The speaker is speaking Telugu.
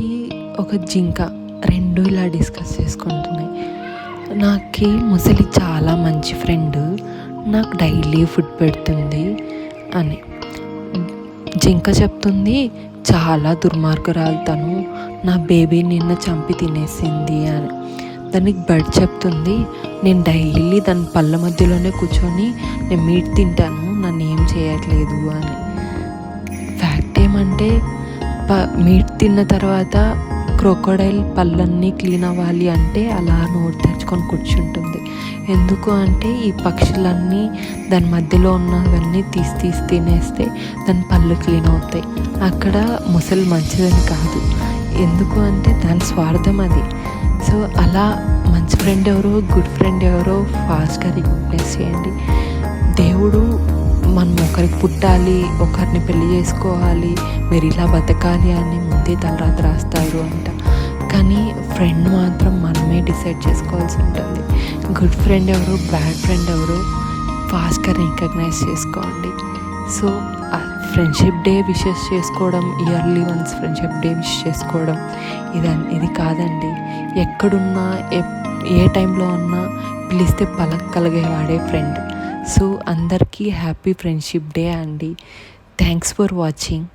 ముసలి ఒక జింక రెండు ఇలా డిస్కస్ చేసుకుంటున్నాయి. నాకు ముసలి చాలా మంచి ఫ్రెండ్, నాకు డైలీ ఫుడ్ పెడుతుంది అని. జింక చెప్తుంది, చాలా దుర్మార్గురాలు తను, నా బేబీ నిన్న చంపి తినేసింది అని. దానికి బర్డ్ చెప్తుంది, నేను డైలీ దాని పళ్ళ మధ్యలోనే కూర్చొని నేను మీట్ తింటాను, నన్ను ఏం చేయట్లేదు అని. ఫ్యాక్ట్ ఏమంటే మీట్ తిన్న తర్వాత క్రొకోడైల్ పళ్ళన్నీ క్లీన్ అవ్వాలి అంటే అలా నోరు తెరుచుకొని కూర్చుంటుంది. ఎందుకు అంటే ఈ పక్షులన్నీ దాని మధ్యలో ఉన్నవన్నీ తీసి తినేస్తే దాని పళ్ళు క్లీన్ అవుతాయి. అక్కడ ముసలి మంచిదని కాదు, ఎందుకు అంటే దాని స్వార్థం అది. సో అలా మంచి ఫ్రెండ్ ఎవరో, గుడ్ ఫ్రెండ్ ఎవరో ఫాస్ట్గా రికగ్నైజ్ చేయండి. దేవుడు మనం ఒకరికి పుట్టాలి, ఒకరిని పెళ్లి చేసుకోవాలి, మీరు ఇలా బతకాలి అని ముందే తలరాత రాస్తారు అంట. కానీ ఫ్రెండ్ మాత్రం మనమే డిసైడ్ చేసుకోవాల్సి ఉంటుంది. గుడ్ ఫ్రెండ్ ఎవరు, బ్యాడ్ ఫ్రెండ్ ఎవరు ఫాస్ట్గా రికగ్నైజ్ చేసుకోండి. సో ఫ్రెండ్షిప్ డే విషెస్ చేసుకోవడం, yearly once friendship day wish చేసుకోవడం ఇది కాదండి. ఎక్కడున్నా ఏ టైంలో ఉన్నా పిలిస్తే పలకగలిగేవాడే ఫ్రెండ్. సో అందరికీ హ్యాపీ ఫ్రెండ్షిప్ డే అండి. Thanks for watching.